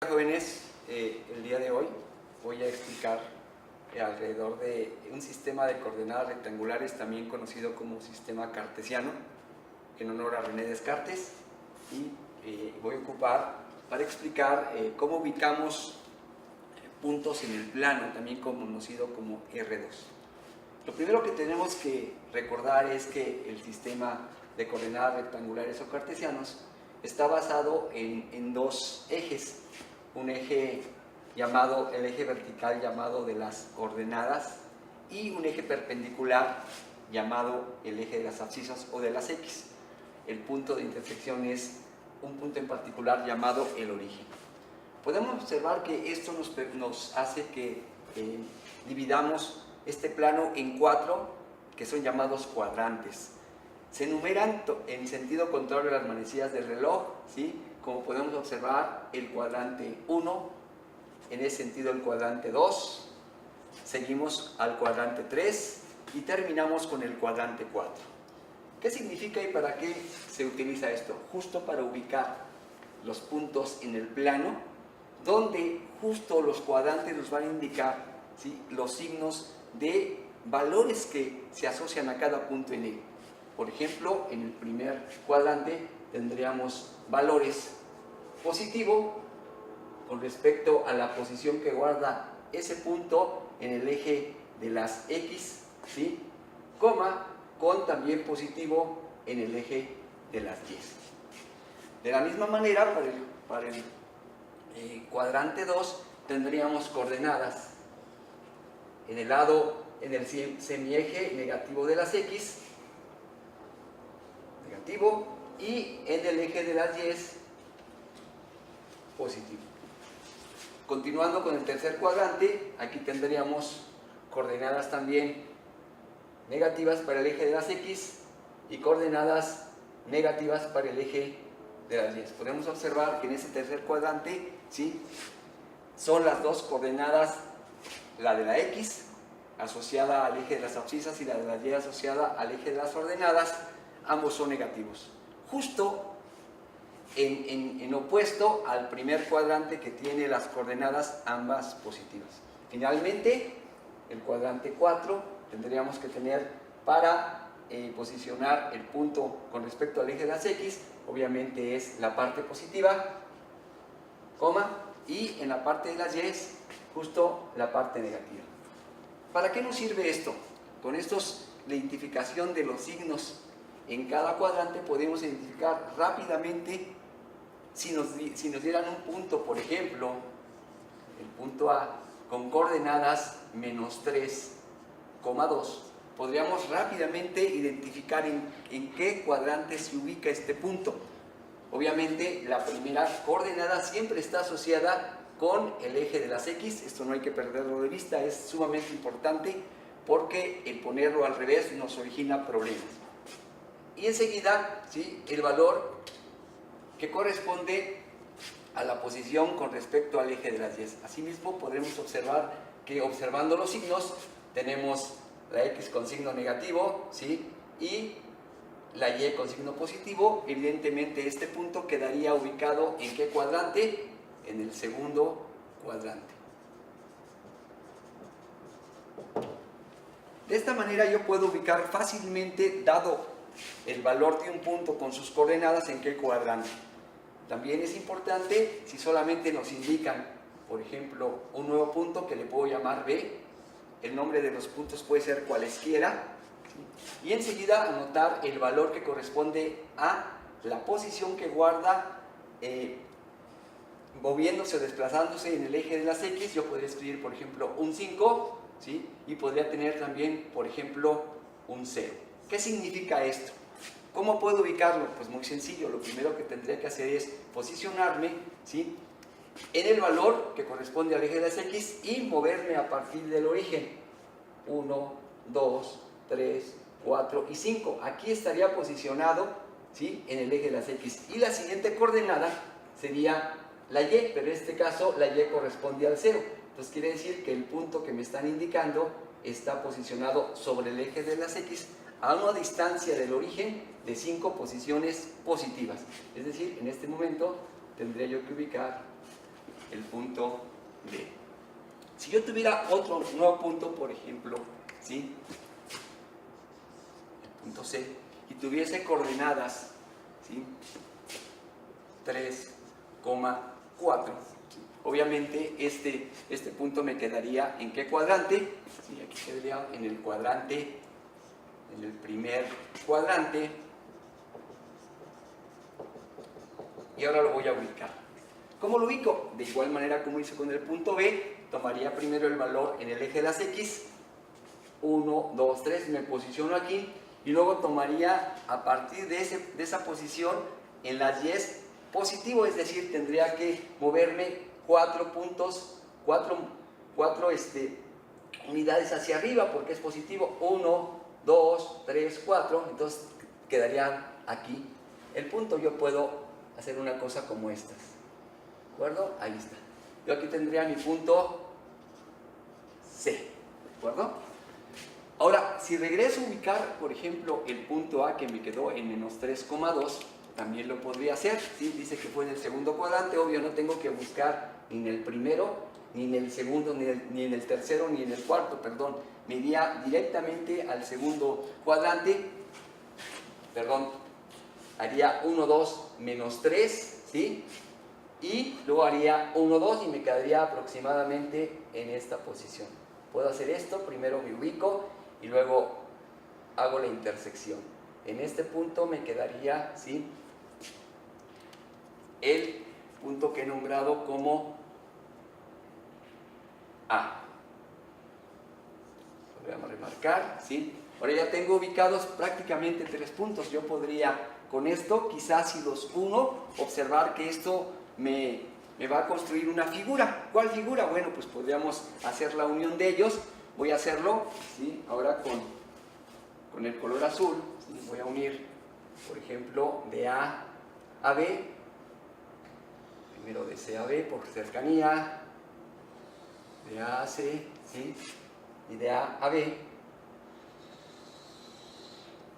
Jóvenes, el día de hoy voy a explicar alrededor de un sistema de coordenadas rectangulares, también conocido como sistema cartesiano, en honor a René Descartes, y voy a ocupar para explicar cómo ubicamos puntos en el plano, también conocido como R2. Lo primero que tenemos que recordar es que el sistema de coordenadas rectangulares o cartesianos está basado en dos ejes. Un eje llamado, el eje vertical llamado de las coordenadas, y un eje perpendicular llamado el eje de las abscisas o de las X. El punto de intersección es un punto en particular llamado el origen. Podemos observar que esto nos hace que dividamos este plano en cuatro, que son llamados cuadrantes. Se enumeran en sentido contrario a las manecillas del reloj, ¿sí? Como podemos observar, el cuadrante 1, en ese sentido el cuadrante 2, seguimos al cuadrante 3 y terminamos con el cuadrante 4. ¿Qué significa y para qué se utiliza esto? Justo para ubicar los puntos en el plano, donde justo los cuadrantes nos van a indicar, ¿sí?, los signos de valores que se asocian a cada punto en él. Por ejemplo, en el primer cuadrante tendríamos valores positivo con respecto a la posición que guarda ese punto en el eje de las X, ¿sí?, coma, con también positivo en el eje de las Y. De la misma manera, para el cuadrante 2 tendríamos coordenadas en el semieje negativo de las X, negativo, y en el eje de las Y, positivo. Continuando con el tercer cuadrante, aquí tendríamos coordenadas también negativas para el eje de las X y coordenadas negativas para el eje de las Y. Podemos observar que en ese tercer cuadrante, ¿sí?, son las dos coordenadas, la de la X asociada al eje de las abscisas y la de la Y asociada al eje de las ordenadas. Ambos son negativos, justo en opuesto al primer cuadrante, que tiene las coordenadas ambas positivas. Finalmente, el cuadrante 4 tendríamos que tener para posicionar el punto con respecto al eje de las X, obviamente es la parte positiva, coma, y en la parte de las Y, justo la parte negativa. ¿Para qué nos sirve esto? Con estos, la identificación de los signos en cada cuadrante, podemos identificar rápidamente si nos dieran un punto, por ejemplo, el punto A con coordenadas menos 3,2, podríamos rápidamente identificar en qué cuadrante se ubica este punto. Obviamente la primera coordenada siempre está asociada con el eje de las X, esto no hay que perderlo de vista, es sumamente importante porque el ponerlo al revés nos origina problemas. Y enseguida, ¿sí?, el valor que corresponde a la posición con respecto al eje de las Y. Asimismo, podremos observar que, observando los signos, tenemos la X con signo negativo, ¿sí?, y la Y con signo positivo. Evidentemente, este punto quedaría ubicado ¿en qué cuadrante? En el segundo cuadrante. De esta manera yo puedo ubicar fácilmente, dado el valor de un punto con sus coordenadas, en qué cuadrante. También es importante si solamente nos indican, por ejemplo, un nuevo punto que le puedo llamar B, el nombre de los puntos puede ser cualesquiera, ¿sí?, y enseguida anotar el valor que corresponde a la posición que guarda moviéndose o desplazándose en el eje de las X. Yo podría escribir, por ejemplo, un 5, ¿sí?, y podría tener también, por ejemplo, un 0. ¿Qué significa esto? ¿Cómo puedo ubicarlo? Pues muy sencillo, lo primero que tendría que hacer es posicionarme, ¿sí?, en el valor que corresponde al eje de las X y moverme a partir del origen. 1, 2, 3, 4 y 5. Aquí estaría posicionado, ¿sí?, en el eje de las X. Y la siguiente coordenada sería la Y, pero en este caso la Y corresponde al 0. Entonces quiere decir que el punto que me están indicando está posicionado sobre el eje de las X a una distancia del origen de 5 posiciones positivas. Es decir, en este momento tendría yo que ubicar el punto D. Si yo tuviera otro nuevo punto, por ejemplo, ¿sí?, el punto C, y tuviese coordenadas, ¿sí?, 3,4, obviamente este punto me quedaría ¿en qué cuadrante? Sí, aquí quedaría en el cuadrante, en el primer cuadrante, y ahora lo voy a ubicar. ¿Cómo lo ubico? De igual manera como hice con el punto B, tomaría primero el valor en el eje de las X, 1, 2, 3, me posiciono aquí, y luego tomaría a partir de esa posición en las Y positivo, es decir, tendría que moverme 4 puntos, 4 unidades hacia arriba, porque es positivo, 1, 2, 3, 4, entonces quedaría aquí el punto. Yo puedo hacer una cosa como estas, ¿de acuerdo? Ahí está. Yo aquí tendría mi punto C, ¿de acuerdo? Ahora, si regreso a ubicar, por ejemplo, el punto A que me quedó en menos 3,2, también lo podría hacer, ¿sí? Dice que fue en el segundo cuadrante, obvio, no tengo que buscar ni en el primero, ni en el segundo, ni en el tercero, ni en el cuarto, perdón. Me iría directamente al segundo cuadrante, perdón, haría 1, 2, menos 3, ¿sí? Y luego haría 1, 2 y me quedaría aproximadamente en esta posición. Puedo hacer esto, primero me ubico y luego hago la intersección. En este punto me quedaría, ¿sí?, el punto que he nombrado como A. Lo voy a remarcar, ¿sí? Ahora ya tengo ubicados prácticamente 3 puntos. Yo podría, con esto, quizás si los uno, observar que esto me va a construir una figura. ¿Cuál figura? Bueno, pues podríamos hacer la unión de ellos. Voy a hacerlo, ¿sí?, ahora con el color azul, ¿sí? Voy a unir, por ejemplo, de A a B. Primero de C a B por cercanía, de A a C, ¿sí?, y de A a B.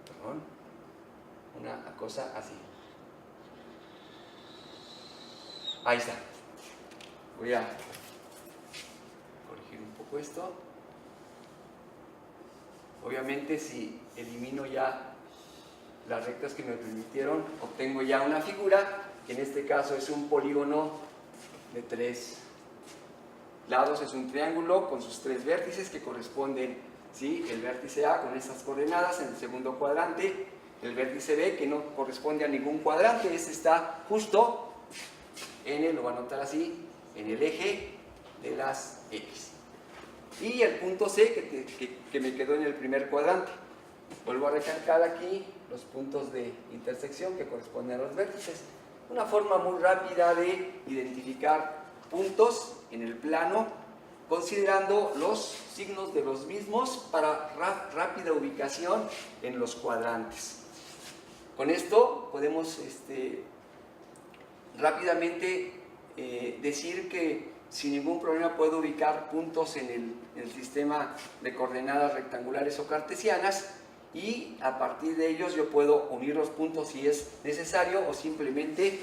Perdón, una cosa así. Ahí está. Voy a corregir un poco esto. Obviamente, si elimino ya las rectas que me permitieron, obtengo ya una figura, que en este caso es un polígono de 3 lados, es un triángulo con sus 3 vértices que corresponden, ¿sí?, el vértice A con estas coordenadas en el segundo cuadrante, el vértice B que no corresponde a ningún cuadrante, este está justo lo voy a anotar así, en el eje de las X. Y el punto C que me quedó en el primer cuadrante. Vuelvo a recalcar aquí los puntos de intersección que corresponden a los vértices. Una forma muy rápida de identificar puntos en el plano, considerando los signos de los mismos para rápida ubicación en los cuadrantes. Con esto podemos rápidamente decir que sin ningún problema puedo ubicar puntos en el sistema de coordenadas rectangulares o cartesianas, y a partir de ellos yo puedo unir los puntos si es necesario o simplemente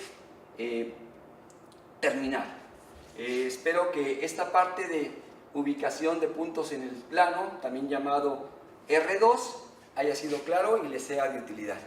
terminar. Espero que esta parte de ubicación de puntos en el plano, también llamado R2, haya sido claro y les sea de utilidad.